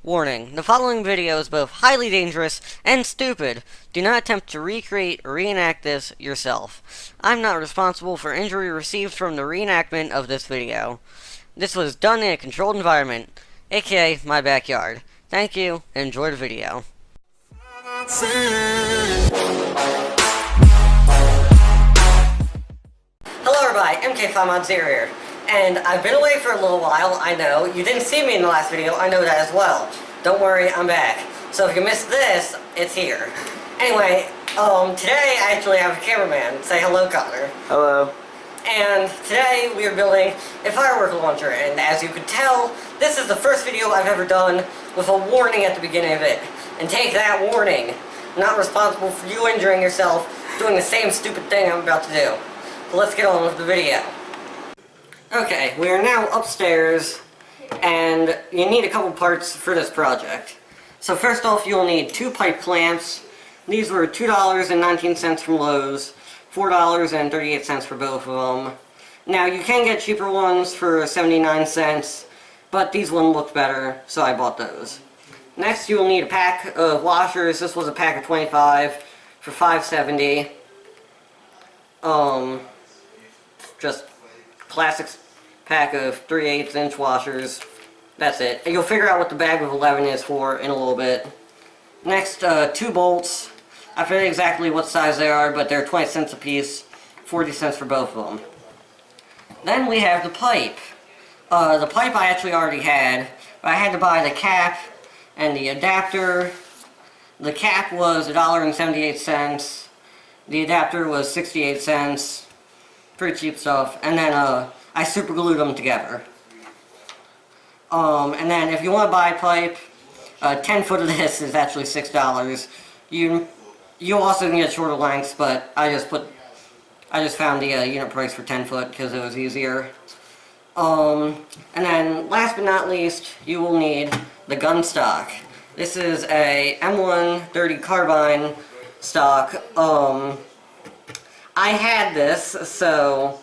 Warning, the following video is both highly dangerous and stupid. Do not attempt to recreate or reenact this yourself. I'm not responsible for injury received from the reenactment of this video. This was done in a controlled environment, aka my backyard. Thank you, and enjoy the video. Hello everybody, MK5 here. And I've been away for a little while, I know. You didn't see me in the last video, I know that as well. Don't worry, I'm back. So if you missed this, it's here. Anyway, today I actually have a cameraman. Say hello, Connor. Hello. And today we are building a firework launcher, and as you can tell, this is the first video I've ever done with a warning at the beginning of it. And take that warning. I'm not responsible for you injuring yourself doing the same stupid thing I'm about to do. So let's get on with the video. Okay, we are now upstairs, and you need a couple parts for this project. So first off, you'll need 2 pipe clamps. These were $2.19 from Lowe's, $4.38 for both of them. Now, you can get cheaper ones for 79 cents, but these ones looked better, so I bought those. Next, you'll need a pack of washers. This was a pack of 25 for $5.70. Just classic pack of 3/8 inch washers. That's it. And you'll figure out what the bag of 11 is for in a little bit. Next, 2 bolts. I forget exactly what size they are, but they're 20 cents a piece, 40 cents for both of them. Then we have the pipe. The pipe I actually already had, but I had to buy the cap and the adapter. The cap was $1.78. The adapter was 68 cents. Pretty cheap stuff. And then I super glued them together. And then if you want to buy pipe, 10 foot of this is actually $6. You also can get shorter lengths, but I just found the unit price for 10 foot because it was easier. And then last but not least, you will need the gun stock. This is a M130 carbine stock. I had this, so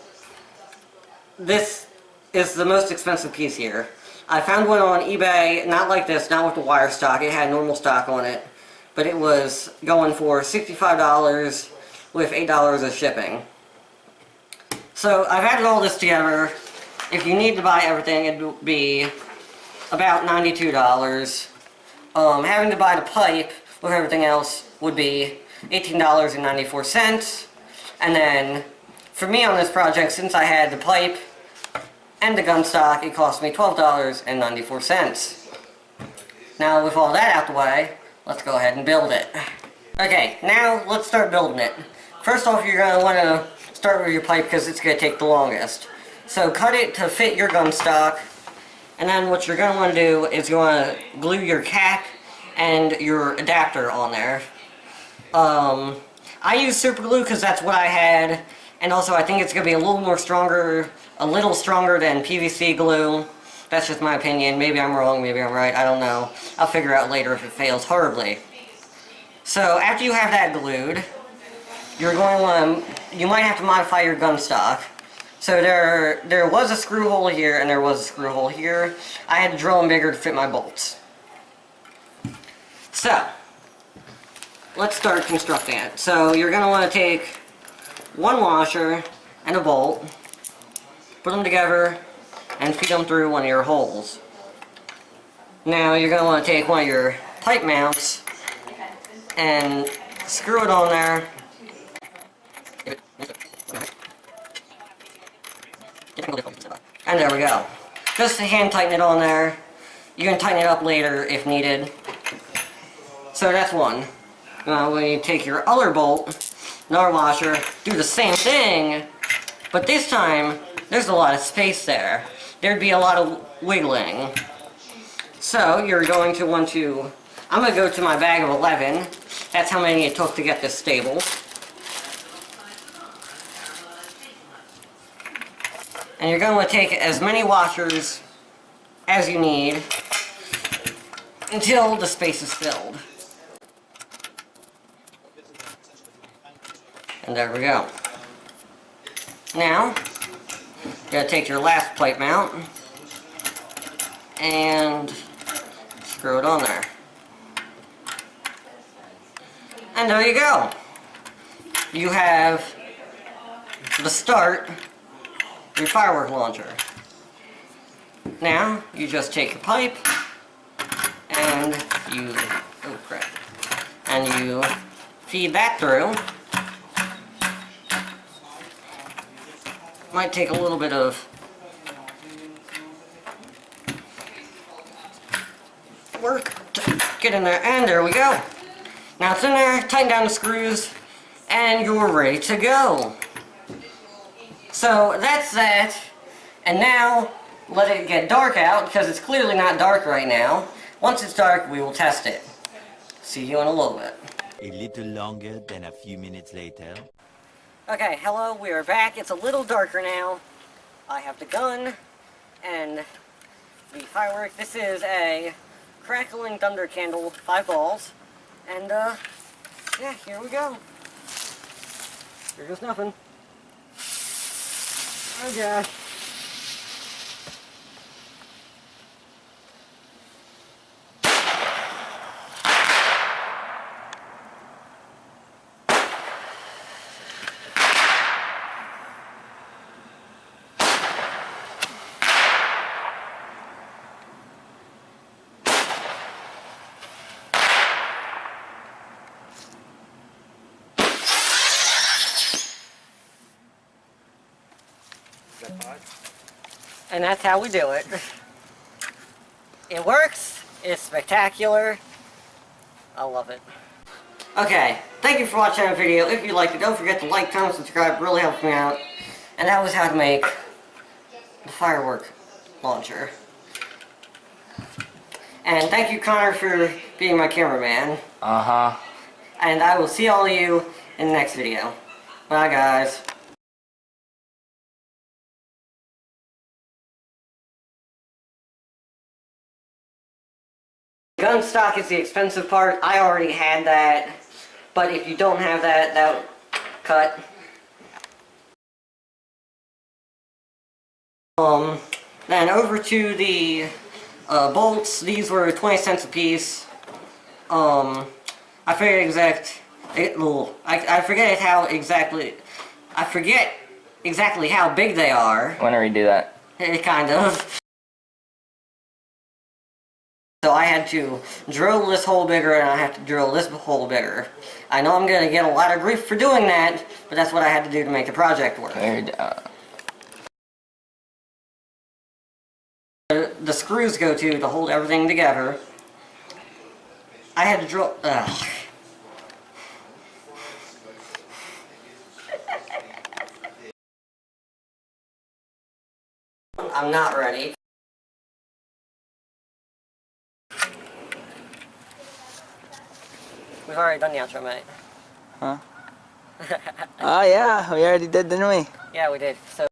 this is the most expensive piece here. I found one on eBay, not like this, not with the wire stock. It had normal stock on it, but it was going for $65 with $8 of shipping. So I've added all this together. If you need to buy everything, it would be about $92. Having to buy the pipe with everything else would be $18.94. And then, for me on this project, since I had the pipe and the gun stock, it cost me $12.94. Now, with all that out the way, let's go ahead and build it. Okay, now let's start building it. First off, you're going to want to start with your pipe because it's going to take the longest. So cut it to fit your gun stock, and then what you're going to want to do is you want to glue your cap and your adapter on there. I use super glue because that's what I had, and also I think it's going to be a little stronger than PVC glue. That's just my opinion. Maybe I'm wrong, maybe I'm right, I don't know. I'll figure out later if it fails horribly. So after you have that glued, you're going to want to, you might have to modify your gun stock. So there was a screw hole here and there was a screw hole here. I had to drill them bigger to fit my bolts. So let's start constructing it. So you're going to want to take 1 washer and a bolt, put them together, and feed them through one of your holes. Now you're going to want to take one of your pipe mounts and screw it on there. And there we go. Just to hand tighten it on there. You can tighten it up later if needed. So that's one. Now when you take your other bolt, another washer, do the same thing, but this time there's a lot of space there. There'd be a lot of wiggling. So you're going to want to, I'm going to go to my bag of 11. That's how many it took to get this stable. And you're going to take as many washers as you need until the space is filled. And there we go. Now, you're going to take your last plate mount and screw it on there. And there you go. You have the start of your firework launcher. Now, you just take your pipe and you, oh crap, and you feed that through. Might take a little bit of work to get in there, and there we go. Now it's in there, tighten down the screws, and you're ready to go. So that's that, and now let it get dark out, because it's clearly not dark right now. Once it's dark, we will test it. See you in a little bit. A little longer than a few minutes later. Okay, hello, we are back. It's a little darker now. I have the gun and the firework. This is a crackling thunder candle, 5 balls. And, yeah, here we go. Here goes nothing. Oh gosh. And that's how we do it. It works. It's spectacular. I love it. Okay, thank you for watching our video. If you liked it, don't forget to like, comment, subscribe. It really helps me out. And that was how to make the firework launcher. And thank you, Connor, for being my cameraman. Uh-huh. And I will see all of you in the next video. Bye, guys. Gun stock is the expensive part. I already had that, but if you don't have that, that cut. Then over to the bolts. These were 20 cents a piece. I forget exactly how big they are. When do we do that? Kind of. So I had to drill this hole bigger, and I have to drill this hole bigger. I know I'm going to get a lot of grief for doing that, but that's what I had to do to make the project work. The screws go to hold everything together. I had to drill... I'm not ready. We've already done the outro, mate. Huh? Oh yeah, we already did, didn't we? Yeah, we did. So